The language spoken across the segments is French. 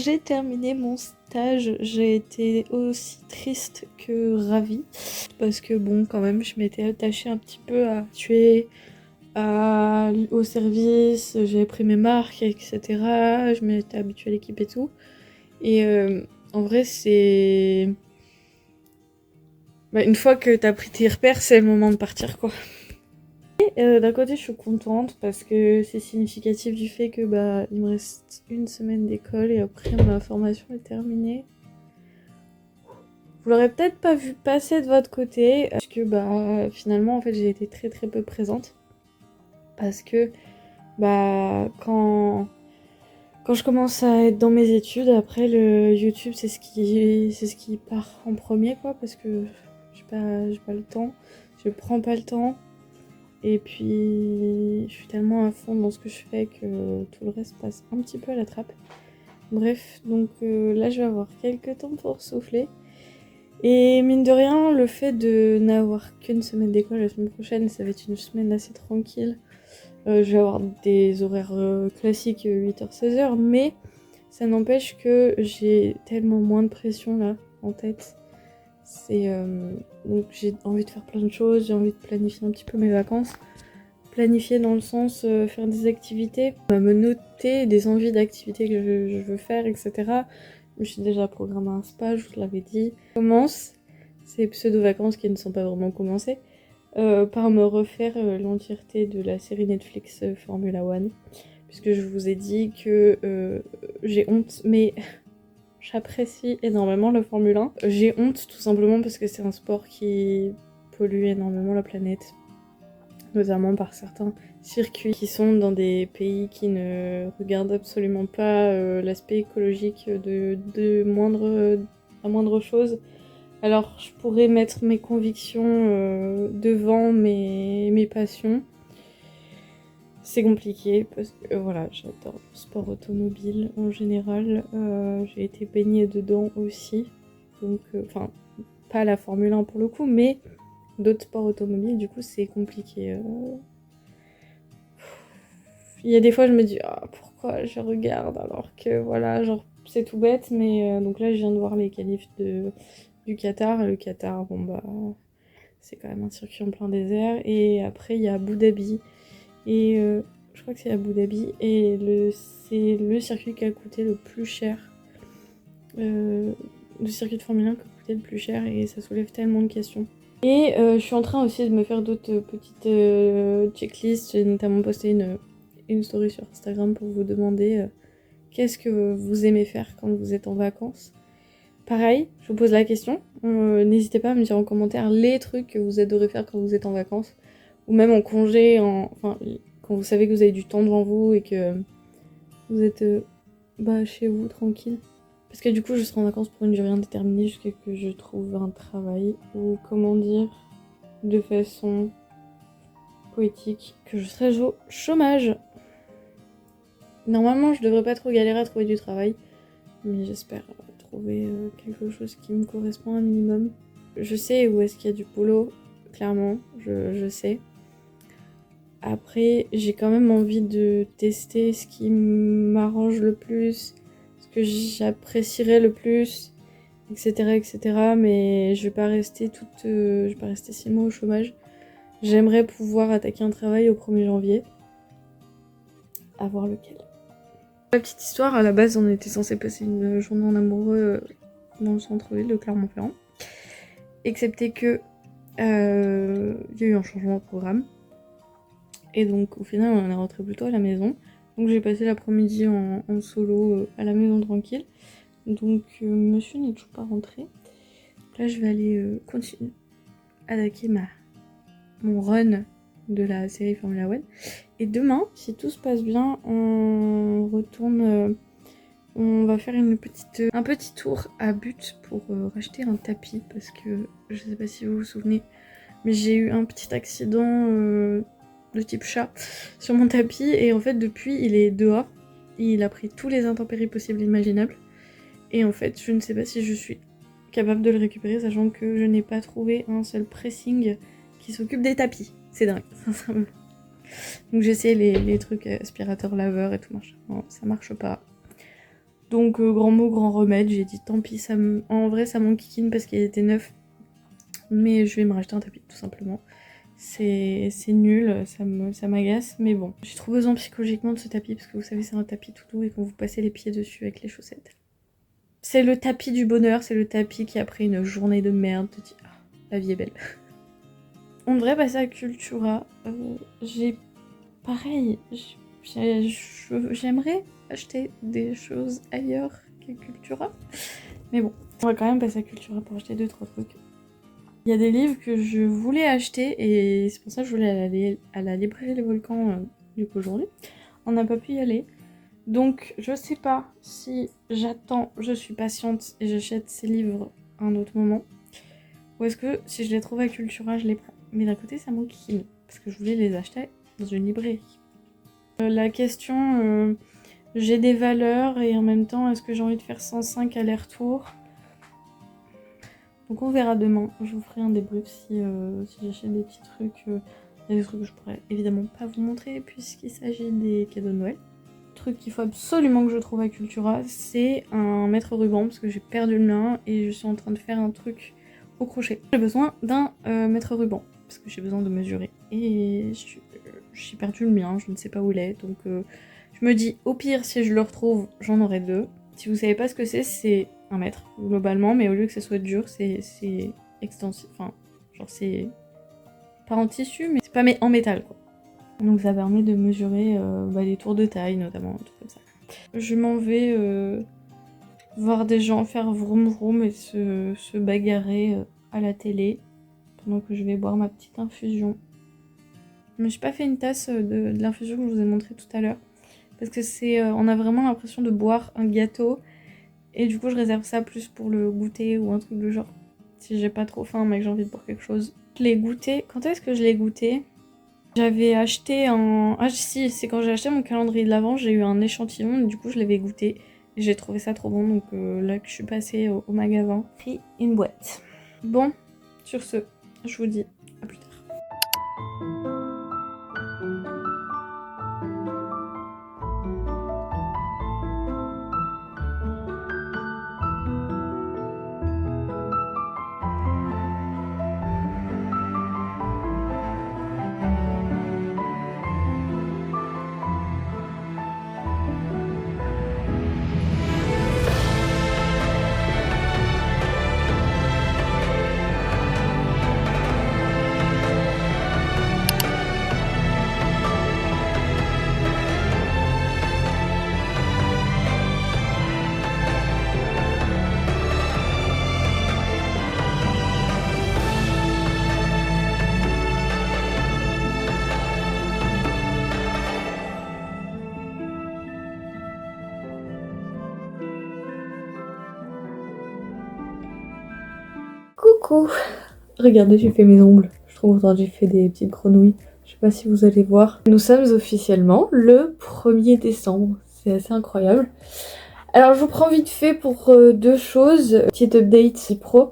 j'ai terminé mon stage, j'ai été aussi triste que ravie. Parce que bon, quand même, je m'étais attachée un petit peu à tuer au service, j'avais pris mes marques, etc. Je m'étais habituée à l'équipe et tout. Et en vrai, c'est... Bah, une fois que t'as pris tes repères, c'est le moment de partir, quoi. Et d'un côté, je suis contente parce que c'est significatif du fait que bah il me reste une semaine d'école et après ma formation est terminée. Vous l'aurez peut-être pas vu passer de votre côté parce que bah finalement en fait j'ai été très très peu présente parce que bah quand je commence à être dans mes études, après le YouTube c'est ce qui part en premier quoi parce que j'ai pas le temps, je prends pas le temps. Et puis, je suis tellement à fond dans ce que je fais que tout le reste passe un petit peu à la trappe. Bref, donc là, je vais avoir quelques temps pour souffler. Et mine de rien, le fait de n'avoir qu'une semaine d'école la semaine prochaine, ça va être une semaine assez tranquille. Je vais avoir des horaires classiques, 8h-16h, mais ça n'empêche que j'ai tellement moins de pression là, en tête. Donc j'ai envie de faire plein de choses, j'ai envie de planifier un petit peu mes vacances. Planifier dans le sens faire des activités, me noter des envies d'activités que je veux faire, etc. Je me suis déjà programmé un spa, je vous l'avais dit. Je commence ces pseudo-vacances qui ne sont pas vraiment commencées par me refaire l'entièreté de la série Netflix Formula One. Puisque je vous ai dit que j'ai honte, mais j'apprécie énormément le Formule 1. J'ai honte tout simplement parce que c'est un sport qui pollue énormément la planète. Notamment par certains circuits qui sont dans des pays qui ne regardent absolument pas l'aspect écologique de moindre chose. Alors je pourrais mettre mes convictions devant mes passions. C'est compliqué parce que voilà, j'adore le sport automobile en général. J'ai été baignée dedans aussi. Donc, enfin, pas la Formule 1 pour le coup, mais d'autres sports automobiles, du coup, c'est compliqué. Il y a des fois, je me dis, ah, pourquoi je regarde alors que voilà, genre, c'est tout bête, mais donc là, je viens de voir les qualifs du Qatar. Et le Qatar, bon, bah, c'est quand même un circuit en plein désert. Et après, il y a Abu Dhabi. Et je crois que c'est Abu Dhabi. Et c'est le circuit qui a coûté le plus cher. Le circuit de Formule 1 qui a coûté le plus cher. Et ça soulève tellement de questions. Et je suis en train aussi de me faire d'autres petites checklists. J'ai notamment posté une story sur Instagram pour vous demander qu'est-ce que vous aimez faire quand vous êtes en vacances. Pareil, je vous pose la question. N'hésitez pas à me dire en commentaire les trucs que vous adorez faire quand vous êtes en vacances. Ou même en congé, enfin, quand vous savez que vous avez du temps devant vous et que vous êtes chez vous, tranquille. Parce que du coup, je serai en vacances pour une durée indéterminée jusqu'à ce que je trouve un travail. Ou comment dire, de façon poétique, que je serai au chômage. Normalement, je devrais pas trop galérer à trouver du travail. Mais j'espère trouver quelque chose qui me correspond un minimum. Je sais où est-ce qu'il y a du boulot, clairement, je sais. Après, j'ai quand même envie de tester ce qui m'arrange le plus, ce que j'apprécierais le plus, etc., etc. Mais je vais pas rester 6 mois au chômage. J'aimerais pouvoir attaquer un travail au 1er janvier. À voir lequel. La petite histoire, à la base, on était censé passer une journée en amoureux dans le centre-ville de Clermont-Ferrand. Excepté que y a eu un changement de programme. Et donc, au final, on est rentré plus tôt à la maison. Donc, j'ai passé l'après-midi en solo à la maison tranquille. Donc, monsieur n'est toujours pas rentré. Donc là, je vais aller continuer à attaquer mon run de la série Formula One. Et demain, si tout se passe bien, on retourne... on va faire un petit tour à But pour racheter un tapis. Parce que, je sais pas si vous vous souvenez, mais j'ai eu un petit accident de type chat sur mon tapis. Et en fait, depuis, il est dehors. Et il a pris tous les intempéries possibles et imaginables. Et en fait, je ne sais pas si je suis capable de le récupérer, sachant que je n'ai pas trouvé un seul pressing qui s'occupe des tapis. C'est dingue, sincèrement. Donc j'ai essayé les trucs aspirateurs, laveurs et tout machin. Non, ça marche pas. Donc grand mot, grand remède, j'ai dit tant pis, en vrai ça m'enquiquine parce qu'il était neuf. Mais je vais me racheter un tapis tout simplement. C'est nul, ça m'agace, mais bon. J'ai trop besoin psychologiquement de ce tapis parce que vous savez c'est un tapis tout doux et quand vous passez les pieds dessus avec les chaussettes. C'est le tapis du bonheur, c'est le tapis qui après une journée de merde te dit ah, la vie est belle. On devrait passer à Cultura. J'ai pareil, j'aimerais acheter des choses ailleurs qu'à Cultura. Mais bon, on va quand même passer à Cultura pour acheter 2-3 trucs. Il y a des livres que je voulais acheter et c'est pour ça que je voulais aller à la librairie Les Volcans du coup aujourd'hui. On n'a pas pu y aller. Donc je sais pas si j'attends, je suis patiente et j'achète ces livres à un autre moment. Ou est-ce que si je les trouve à Cultura, je les prends. Mais d'un côté ça m'enquiquine parce que je voulais les acheter dans une librairie. La question, j'ai des valeurs et en même temps est-ce que j'ai envie de faire 105 allers-retours? Donc on verra demain, je vous ferai un débrief si j'achète des petits trucs. Il y a des trucs que je pourrais évidemment pas vous montrer puisqu'il s'agit des cadeaux de Noël. Le truc qu'il faut absolument que je trouve à Cultura, c'est un mètre-ruban parce que j'ai perdu le mien et je suis en train de faire un truc au crochet. J'ai besoin d'un mètre-ruban parce que j'ai besoin de mesurer. Et j'ai perdu le mien, je ne sais pas où il est. Donc je me dis au pire si je le retrouve, j'en aurai 2. Si vous savez pas ce que c'est 1 mètre globalement, mais au lieu que ça soit dur, c'est extensif. Enfin, genre c'est pas en tissu, mais c'est pas en métal quoi. Donc ça permet de mesurer des tours de taille notamment, un truc comme ça. Je m'en vais voir des gens faire vroom vroom et se bagarrer à la télé pendant que je vais boire ma petite infusion. Je me suis pas fait une tasse de l'infusion que je vous ai montré tout à l'heure parce que on a vraiment l'impression de boire un gâteau. Et du coup, je réserve ça plus pour le goûter ou un truc de genre. Si j'ai pas trop faim, mais que j'ai envie de boire quelque chose. Je l'ai goûté. Quand est-ce que je l'ai goûté? J'avais acheté un... Ah si, c'est quand j'ai acheté mon calendrier de l'Avent, j'ai eu un échantillon. Et du coup, je l'avais goûté. Et j'ai trouvé ça trop bon. Donc là que je suis passée au magasin, pris une boîte. Bon, sur ce, je vous dis à plus tard. Coucou! Regardez, j'ai fait mes ongles. Je trouve que j'ai fait des petites grenouilles. Je sais pas si vous allez voir. Nous sommes officiellement le 1er décembre. C'est assez incroyable. Alors je vous prends vite fait pour 2 choses. Petite update pro.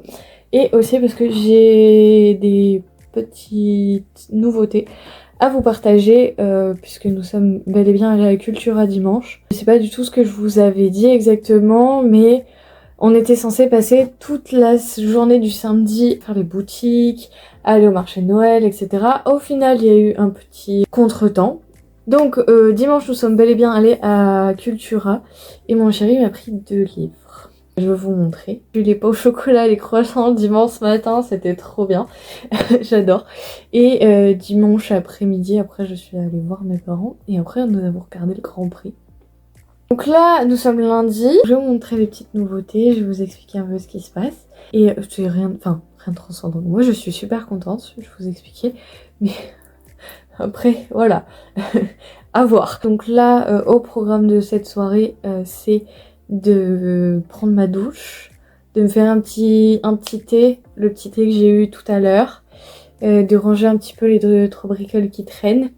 Et aussi parce que j'ai des petites nouveautés à vous partager puisque nous sommes bel et bien allés à la Cultura dimanche. Je sais pas du tout ce que je vous avais dit exactement, mais on était censé passer toute la journée du samedi faire les boutiques, aller au marché de Noël, etc. Au final, il y a eu un petit contretemps. Donc dimanche, nous sommes bel et bien allés à Cultura et mon chéri m'a pris 2 livres. Je vais vous montrer. J'ai eu les pains au chocolat et les croissants dimanche matin, c'était trop bien. J'adore. Et dimanche après-midi, après je suis allée voir mes parents et après nous avons regardé le Grand Prix. Donc là, nous sommes lundi. Je vais vous montrer les petites nouveautés, je vais vous expliquer un peu ce qui se passe. Et c'est rien de transcendant. Moi, je suis super contente, je vais vous expliquer. Mais après, voilà, à voir. Donc là, au programme de cette soirée, c'est de prendre ma douche, de me faire un petit thé, le petit thé que j'ai eu tout à l'heure, de ranger un petit peu les 2-3 bricoles qui traînent.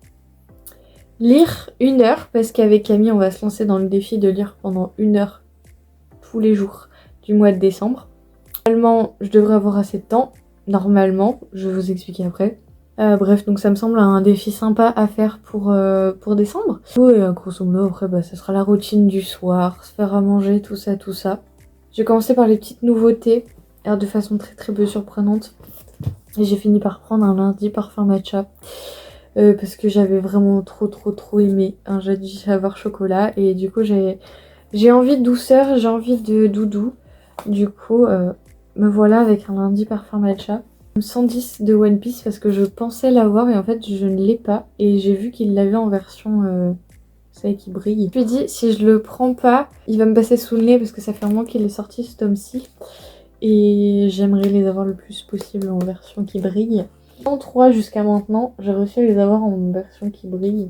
Lire 1 heure, parce qu'avec Camille, on va se lancer dans le défi de lire pendant 1 heure tous les jours du mois de décembre. Normalement, je devrais avoir assez de temps. Normalement, je vais vous expliquer après. Bref, donc ça me semble un défi sympa à faire pour décembre. Et grosso modo, après, bah, ça sera la routine du soir, se faire à manger, tout ça, tout ça. J'ai commencé par les petites nouveautés, de façon très très peu surprenante. Et j'ai fini par prendre un lundi parfum matcha. Parce que j'avais vraiment trop aimé un jet de saveur chocolat. Et du coup, j'ai envie de douceur, j'ai envie de doudou. Du coup, me voilà avec un lundi parfum matcha. 110 de One Piece parce que je pensais l'avoir et en fait je ne l'ai pas. Et j'ai vu qu'il l'avait en version, vous savez, qui brille. Je me suis dit, si je le prends pas, il va me passer sous le nez parce que ça fait un moment qu'il est sorti ce tome-ci. Et j'aimerais les avoir le plus possible en version qui brille. En 3 jusqu'à maintenant, j'ai réussi à les avoir en version qui brille.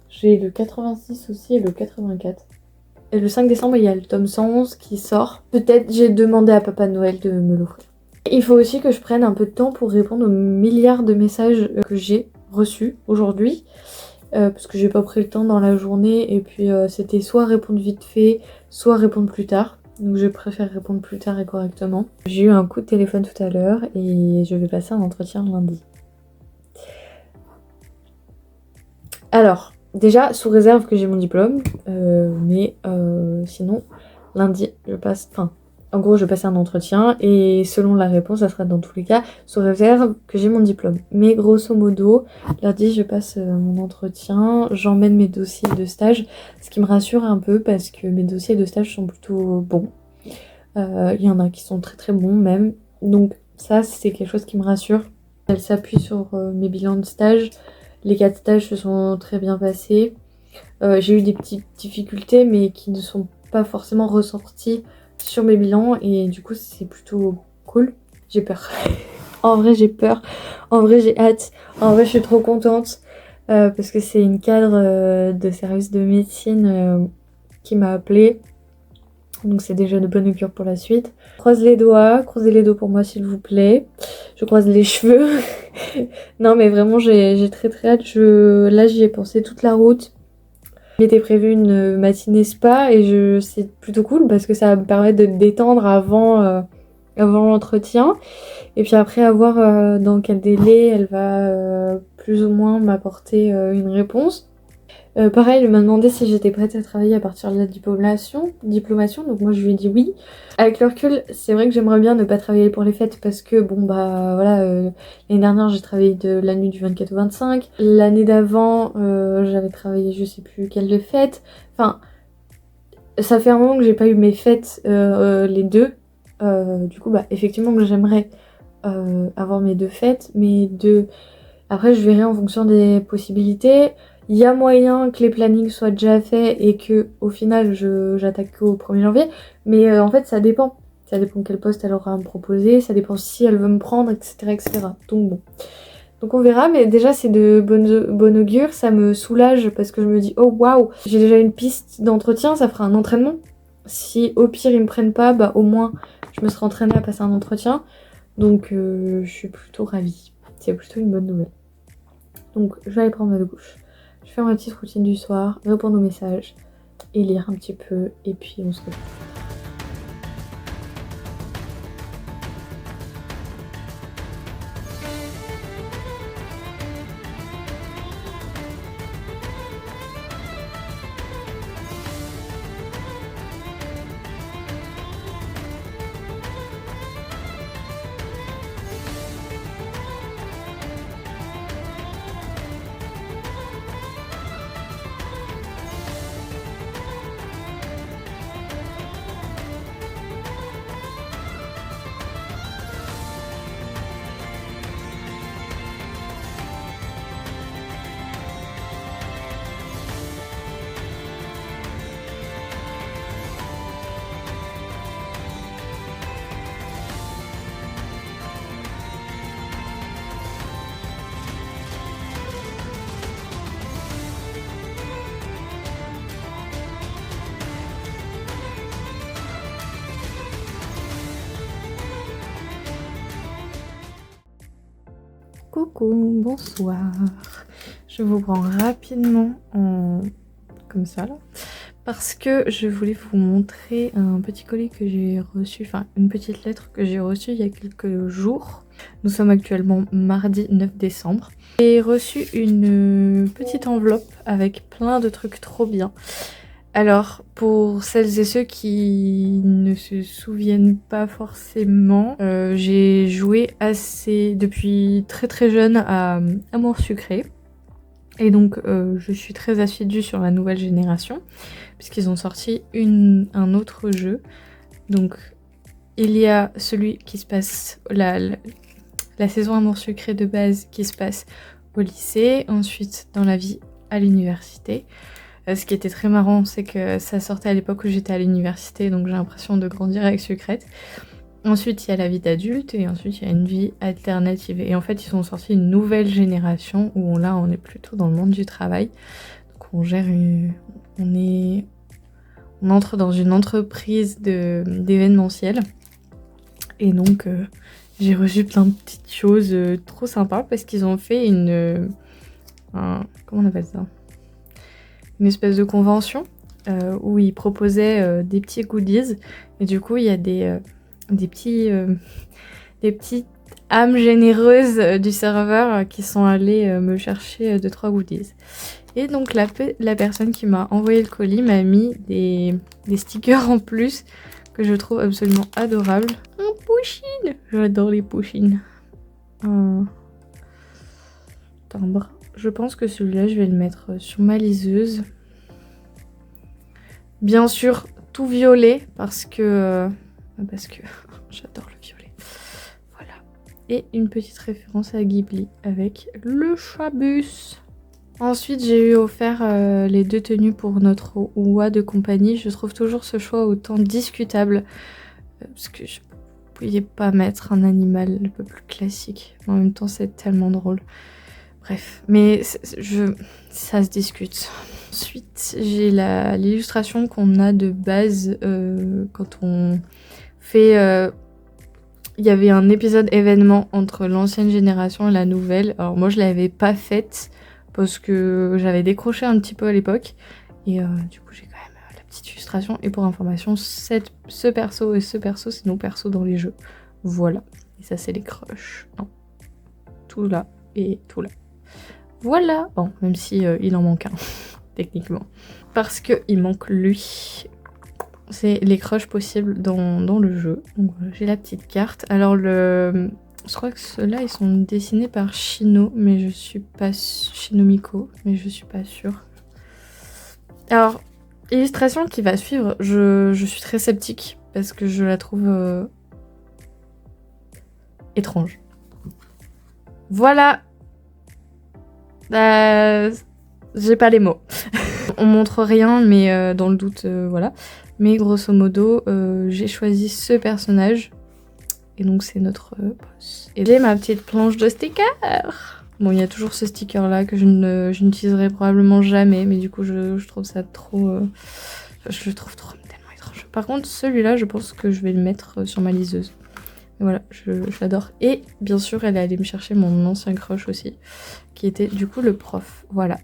J'ai le 86 aussi et le 84. Et le 5 décembre, il y a le tome 111 qui sort. Peut-être j'ai demandé à Papa Noël de me l'offrir. Il faut aussi que je prenne un peu de temps pour répondre aux milliards de messages que j'ai reçus aujourd'hui. Parce que j'ai pas pris le temps dans la journée. Et puis c'était soit répondre vite fait, soit répondre plus tard. Donc je préfère répondre plus tard et correctement. J'ai eu un coup de téléphone tout à l'heure et je vais passer un entretien lundi. Alors, déjà, sous réserve que j'ai mon diplôme, mais sinon, lundi, je passe... Enfin, en gros, je passe un entretien et selon la réponse, ça sera dans tous les cas sous réserve que j'ai mon diplôme. Mais grosso modo, lundi, je passe mon entretien, j'emmène mes dossiers de stage, ce qui me rassure un peu parce que mes dossiers de stage sont plutôt bons. Il y en a qui sont très bons même. Donc ça, c'est quelque chose qui me rassure. Elle s'appuie sur mes bilans de stage. Les 4 stages se sont très bien passés. J'ai eu des petites difficultés, mais qui ne sont pas forcément ressorties sur mes bilans. Et du coup, c'est plutôt cool. J'ai peur. En vrai, j'ai peur. En vrai, j'ai hâte. En vrai, je suis trop contente. Parce que c'est une cadre de service de médecine qui m'a appelée. Donc c'est déjà de bonne augure pour la suite. Croise les doigts, croisez les doigts pour moi s'il vous plaît. Je croise les cheveux. Non mais vraiment j'ai très hâte. Là j'y ai pensé toute la route. Il était prévu une matinée spa et c'est plutôt cool parce que ça va me permettre de me détendre avant l'entretien. Et puis après à voir dans quel délai elle va plus ou moins m'apporter une réponse. Pareil, elle m'a demandé si j'étais prête à travailler à partir de la diplomation, donc moi je lui ai dit oui. Avec le recul, c'est vrai que j'aimerais bien ne pas travailler pour les fêtes parce que bon bah voilà, l'année dernière j'ai travaillé de la nuit du 24 au 25, l'année d'avant j'avais travaillé je sais plus quelle de fête, enfin ça fait un moment que j'ai pas eu mes fêtes les deux, du coup bah effectivement que j'aimerais avoir mes 2 fêtes, après je verrai en fonction des possibilités. Il y a moyen que les plannings soient déjà faits et que au final j'attaque au 1er janvier. Mais en fait ça dépend. Ça dépend quel poste elle aura à me proposer, ça dépend si elle veut me prendre, etc. Donc bon. Donc on verra, mais déjà c'est de bonne augure, ça me soulage parce que je me dis oh waouh, j'ai déjà une piste d'entretien, ça fera un entraînement. Si au pire ils me prennent pas, bah au moins je me serai entraînée à passer un entretien. Donc je suis plutôt ravie. C'est plutôt une bonne nouvelle. Donc je vais aller prendre ma douche. Je vais faire ma petite routine du soir, répondre aux messages et lire un petit peu et puis on se retrouve. Coucou, bonsoir. Je vous prends rapidement comme ça là. Parce que je voulais vous montrer un petit colis que j'ai reçu, enfin une petite lettre que j'ai reçue il y a quelques jours. Nous sommes actuellement mardi 9 décembre. J'ai reçu une petite enveloppe avec plein de trucs trop bien. Alors, pour celles et ceux qui ne se souviennent pas forcément, j'ai joué depuis très très jeune à Amour Sucré. Et donc, je suis très assidue sur la nouvelle génération, puisqu'ils ont sorti un autre jeu. Donc, il y a celui qui se passe, la saison Amour Sucré de base qui se passe au lycée, ensuite dans la vie à l'université. Ce qui était très marrant, c'est que ça sortait à l'époque où j'étais à l'université, donc j'ai l'impression de grandir avec Sucrète. Ensuite, il y a la vie d'adulte et ensuite, il y a une vie alternative. Et en fait, ils ont sorti une nouvelle génération où là, on est plutôt dans le monde du travail. Donc, on entre dans une entreprise d'événementiel. Et donc, j'ai reçu plein de petites choses trop sympas parce qu'ils ont fait comment on appelle ça ? Une espèce de convention où ils proposaient des petits goodies. Et du coup, il y a des petites âmes généreuses du serveur qui sont allées me chercher 2-3 goodies. Et donc la personne qui m'a envoyé le colis m'a mis des stickers en plus que je trouve absolument adorables. Un pushing, j'adore les pushing. Un timbre. Je pense que celui-là, je vais le mettre sur ma liseuse. Bien sûr, tout violet parce que j'adore le violet. Voilà. Et une petite référence à Ghibli avec le Chabus. Ensuite, j'ai eu offert les 2 tenues pour notre oua de compagnie. Je trouve toujours ce choix autant discutable parce que je ne pouvais pas mettre un animal un peu plus classique. En même temps, c'est tellement drôle. Bref, mais ça se discute. Ensuite, j'ai l'illustration qu'on a de base quand on fait... Il y avait un épisode événement entre l'ancienne génération et la nouvelle. Alors moi, je l'avais pas faite parce que j'avais décroché un petit peu à l'époque. Et du coup, j'ai quand même la petite illustration. Et pour information, ce perso et ce perso, c'est nos persos dans les jeux. Voilà. Et ça, c'est les crushs. Non. Tout là et tout là. Voilà. Bon, même si il en manque un, techniquement. Parce qu'il manque lui. C'est les crushs possibles dans le jeu. Donc voilà, j'ai la petite carte. Alors je crois que ceux-là, ils sont dessinés par Shino, mais je suis pas... Shinomiko, mais je suis pas sûre. Alors, illustration qui va suivre, je suis très sceptique, parce que je la trouve étrange. Voilà. J'ai pas les mots. On montre rien, mais dans le doute, voilà. Mais grosso modo, j'ai choisi ce personnage. Et donc c'est notre boss. Et j'ai ma petite planche de stickers. Bon, il y a toujours ce sticker là que je n'utiliserai probablement jamais. Mais du coup, je trouve ça trop... je le trouve tellement étrange. Par contre, celui-là, je pense que je vais le mettre sur ma liseuse. Et voilà, je l'adore. Et bien sûr, elle est allée me chercher mon ancien crush aussi, qui était du coup le prof. Voilà.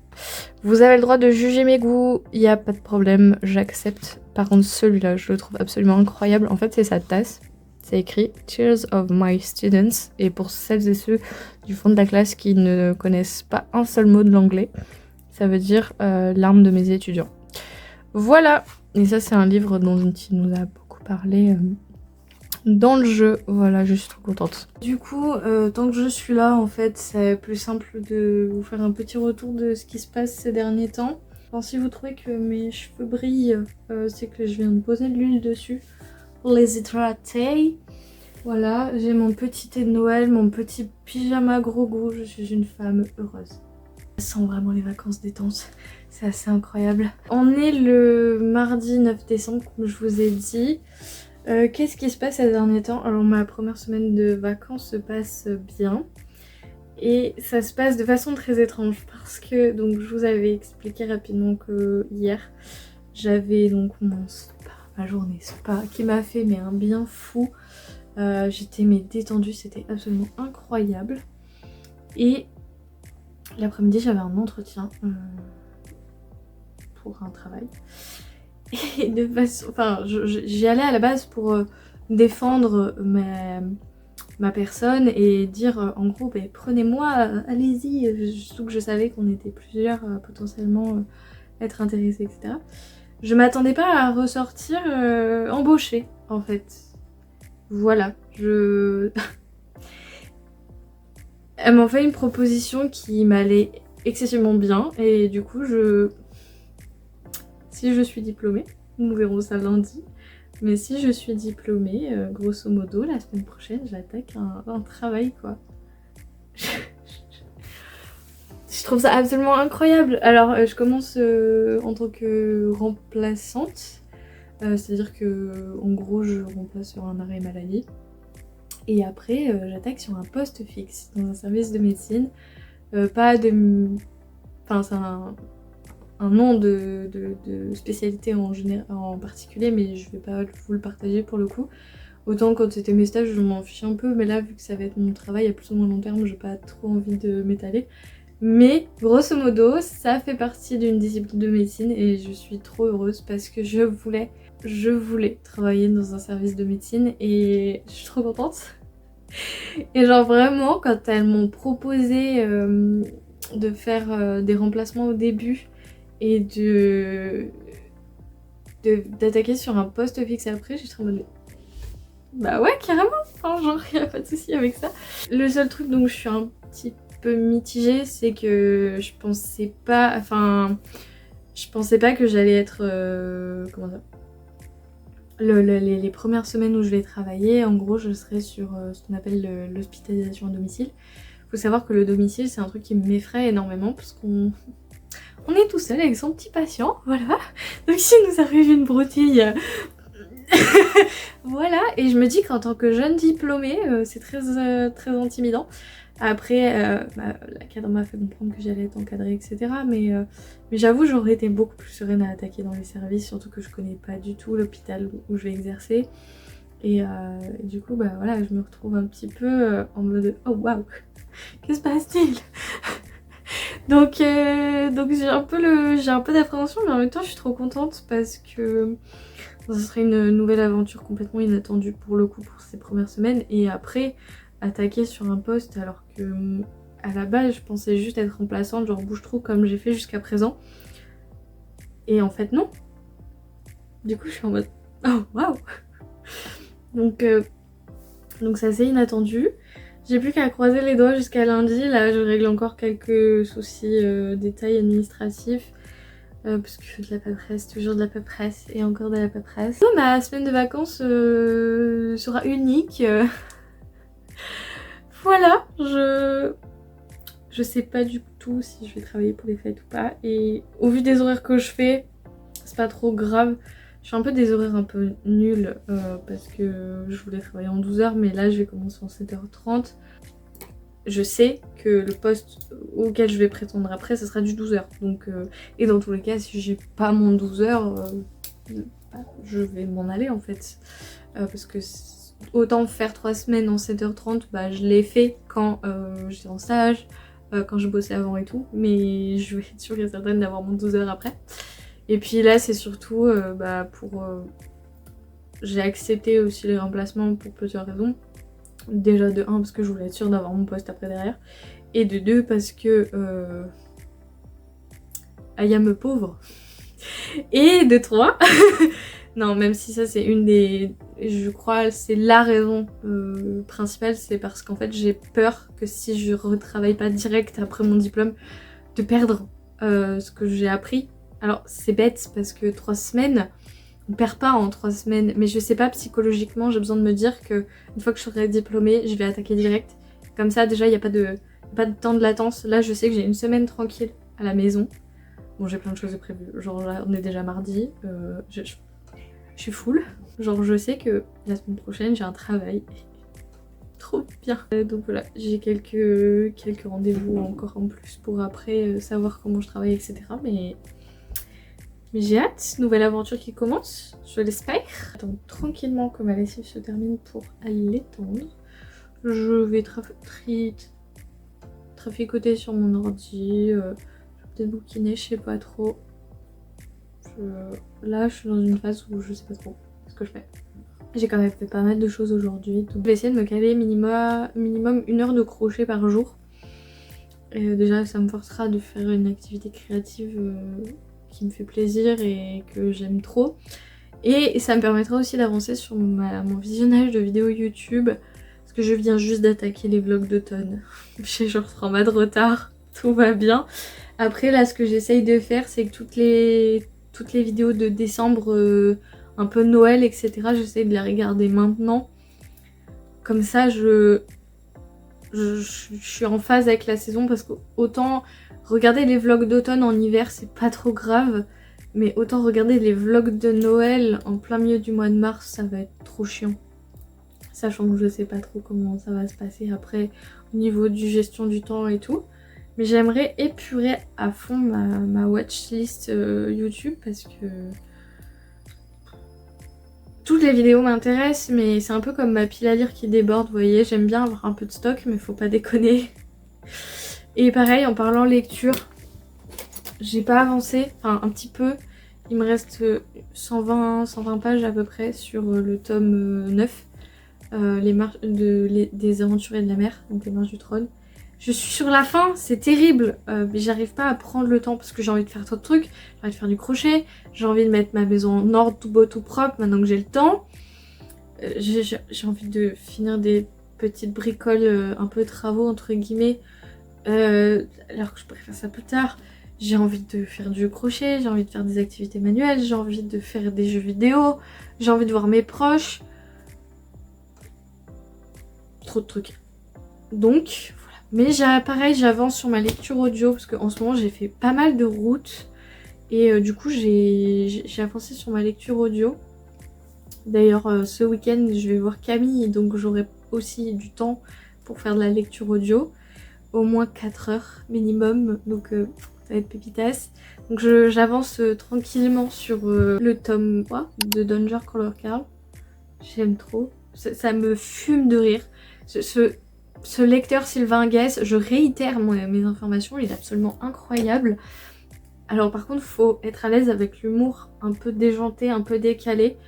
Vous avez le droit de juger mes goûts, il n'y a pas de problème, j'accepte. Par contre, celui-là, je le trouve absolument incroyable. En fait, c'est sa tasse. C'est écrit Tears of My Students. Et pour celles et ceux du fond de la classe qui ne connaissent pas un seul mot de l'anglais, ça veut dire larmes de mes étudiants. Voilà. Et ça, c'est un livre dont il nous a beaucoup parlé dans le jeu. Voilà, je suis trop contente. Du coup, tant que je suis là, en fait, c'est plus simple de vous faire un petit retour de ce qui se passe ces derniers temps. Alors, si vous trouvez que mes cheveux brillent, c'est que je viens de poser de l'huile dessus pour les hydrater. Voilà, j'ai mon petit thé de Noël, mon petit pyjama gros goût. Je suis une femme heureuse. Ça sent vraiment les vacances détente. C'est assez incroyable. On est le mardi 9 décembre, comme je vous ai dit. Qu'est-ce qui se passe ces derniers temps? Alors ma première semaine de vacances se passe bien. Et ça se passe de façon très étrange parce que donc je vous avais expliqué rapidement que hier j'avais donc ma journée spa qui m'a fait un bien fou. J'étais détendue, c'était absolument incroyable. Et l'après-midi j'avais un entretien pour un travail. Et de façon, j'y allais à la base pour défendre ma personne et dire en gros ben, prenez-moi, allez-y, surtout que je savais qu'on était plusieurs potentiellement être intéressés, etc. Je m'attendais pas à ressortir embauchée en fait. Voilà, Elle m'a fait une proposition qui m'allait excessivement bien et du coup si je suis diplômée, nous verrons ça lundi, mais si je suis diplômée, grosso modo, la semaine prochaine, j'attaque un travail quoi. Je trouve ça absolument incroyable. Alors, je commence en tant que remplaçante, c'est-à-dire que en gros, je remplace sur un arrêt maladie. Et après, j'attaque sur un poste fixe dans un service de médecine. Pas de... Enfin, c'est un nom de spécialité en particulier, mais je vais pas vous le partager pour le coup. Autant quand c'était mes stages, je m'en fiche un peu, mais là, vu que ça va être mon travail à plus ou moins long terme, j'ai pas trop envie de m'étaler. Mais grosso modo, ça fait partie d'une discipline de médecine et je suis trop heureuse parce que je voulais travailler dans un service de médecine et je suis trop contente. Et genre vraiment, quand elles m'ont proposé de faire des remplacements au début et d'attaquer sur un poste fixe après, j'étais en mode bah ouais carrément, enfin, genre y a pas de souci avec ça. Le seul truc dont je suis un petit peu mitigée, c'est que je pensais pas que j'allais être comment ça, les premières semaines où je vais travailler, en gros je serai sur ce qu'on appelle l'hospitalisation à domicile. Faut savoir que le domicile c'est un truc qui m'effraie énormément parce qu'on est tout seul avec son petit patient, voilà. Donc si nous arrive une broutille, voilà. Et je me dis qu'en tant que jeune diplômée, c'est très intimidant. Après, la cadre m'a fait comprendre que j'allais être encadrée, etc. Mais j'avoue, j'aurais été beaucoup plus sereine à attaquer dans les services, surtout que je connais pas du tout l'hôpital où je vais exercer. Et du coup, bah voilà, je me retrouve un petit peu en mode oh waouh, que se passe-t-il? Donc j'ai un peu d'appréhension, mais en même temps, je suis trop contente parce que ce serait une nouvelle aventure complètement inattendue pour le coup pour ces premières semaines. Et après, attaquer sur un poste alors que à la base je pensais juste être remplaçante, genre bouche-trou comme j'ai fait jusqu'à présent. Et en fait non. Du coup je suis en mode oh waouh. Donc c'est assez inattendu. J'ai plus qu'à croiser les doigts jusqu'à lundi. Là je règle encore quelques soucis détails administratifs. Parce que je fais de la paperasse, toujours de la paperasse et encore de la paperasse. Ma semaine de vacances sera unique. Voilà, je sais pas du tout si je vais travailler pour les fêtes ou pas. Et au vu des horaires que je fais, c'est pas trop grave. Je fais un peu des horaires un peu nuls parce que je voulais travailler en 12 heures, mais là je vais commencer en 7h30. Je sais que le poste auquel je vais prétendre après, ce sera du 12 heures. Donc, et dans tous les cas, si j'ai pas mon 12 heures, je vais m'en aller en fait. Parce que autant faire 3 semaines en 7h30, bah je l'ai fait quand j'étais en stage, quand je bossais avant et tout. Mais je vais être sûre et certaine d'avoir mon 12 heures après. Et puis là, c'est surtout j'ai accepté aussi les remplacements pour plusieurs raisons. Déjà de 1 parce que je voulais être sûre d'avoir mon poste après derrière. Et de 2 parce que I am pauvre. Et de 3 non, même si ça c'est une des... Je crois c'est la raison principale, c'est parce qu'en fait j'ai peur que si je retravaille pas direct après mon diplôme, de perdre ce que j'ai appris. Alors c'est bête parce que 3 semaines, on perd pas en 3 semaines, mais je sais pas, psychologiquement j'ai besoin de me dire que une fois que je serai diplômée, je vais attaquer direct. Comme ça déjà il n'y a pas de temps de latence. Là je sais que j'ai une semaine tranquille à la maison. Bon j'ai plein de choses de prévues, genre là on est déjà mardi, je suis full. Genre je sais que la semaine prochaine j'ai un travail. Trop bien. Donc voilà, j'ai quelques rendez-vous encore en plus pour après savoir comment je travaille, etc. Mais j'ai hâte, nouvelle aventure qui commence, je l'espère. J'attends tranquillement que ma lessive se termine pour aller l'étendre. Je vais traficoter sur mon ordi, je vais peut-être bouquiner, je sais pas trop. Là je suis dans une phase où je sais pas trop ce que je fais. J'ai quand même fait pas mal de choses aujourd'hui. Donc je vais essayer de me caler minimum 1 heure de crochet par jour. Et déjà ça me forcera de faire une activité créative qui me fait plaisir et que j'aime trop. Et ça me permettra aussi d'avancer sur mon visionnage de vidéos YouTube. Parce que je viens juste d'attaquer les vlogs d'automne. J'ai genre en mode retard, tout va bien. Après là ce que j'essaye de faire c'est que toutes les vidéos de décembre, un peu Noël etc. j'essaye de les regarder maintenant. Comme ça je suis en phase avec la saison parce que autant regarder les vlogs d'automne en hiver c'est pas trop grave. Mais autant regarder les vlogs de Noël en plein milieu du mois de mars ça va être trop chiant. Sachant que je sais pas trop comment ça va se passer après au niveau du gestion du temps et tout. Mais j'aimerais épurer à fond ma watchlist YouTube parce que toutes les vidéos m'intéressent mais c'est un peu comme ma pile à lire qui déborde, vous voyez. J'aime bien avoir un peu de stock mais faut pas déconner. Et pareil en parlant lecture, j'ai pas avancé, enfin un petit peu. Il me reste 120 pages à peu près sur le tome 9. Des aventuriers de la mer, donc les marches du trône. Je suis sur la fin, c'est terrible, mais j'arrive pas à prendre le temps parce que j'ai envie de faire trop de trucs, j'ai envie de faire du crochet, j'ai envie de mettre ma maison en ordre tout beau tout propre maintenant que j'ai le temps. J'ai envie de finir des petites bricoles, un peu travaux entre guillemets, alors que je pourrais faire ça plus tard. J'ai envie de faire du crochet, j'ai envie de faire des activités manuelles, j'ai envie de faire des jeux vidéo, j'ai envie de voir mes proches. Trop de trucs. Donc voilà. Mais pareil j'avance sur ma lecture audio parce qu'en ce moment j'ai fait pas mal de routes. Et du coup j'ai avancé sur ma lecture audio. D'ailleurs ce week-end je vais voir Camille donc j'aurai aussi du temps pour faire de la lecture audio. Au moins 4 heures minimum. Donc ça va être pépitas. Donc j'avance tranquillement sur le tome 3 de Danger Color Carl. J'aime trop. Ça me fume de rire. Ce lecteur Sylvain Guess, je réitère mes informations, il est absolument incroyable. Alors par contre, faut être à l'aise avec l'humour un peu déjanté, un peu décalé.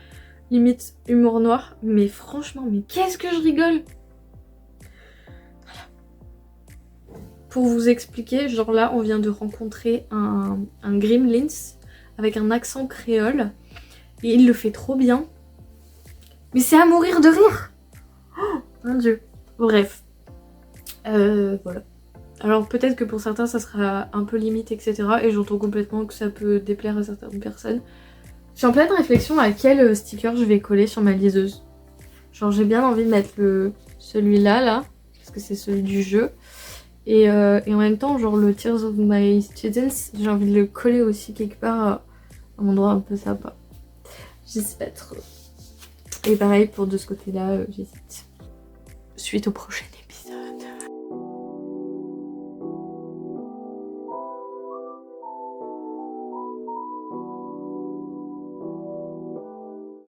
Limite humour noir. Mais franchement, mais qu'est-ce que je rigole! Voilà. Pour vous expliquer, genre là, on vient de rencontrer un Gremlins avec un accent créole. Et il le fait trop bien. Mais c'est à mourir de rire! Oh mon dieu! Bref. Voilà. Alors peut-être que pour certains ça sera un peu limite etc. Et j'entends complètement que ça peut déplaire à certaines personnes. Je suis en pleine réflexion à quel sticker je vais coller sur ma liseuse. Genre j'ai bien envie de mettre celui-là là, parce que c'est celui du jeu. Et en même temps genre le Tears of My Students, j'ai envie de le coller aussi quelque part à un endroit un peu sympa. Je sais pas trop. Et pareil pour de ce côté là, j'hésite. Suite au prochain.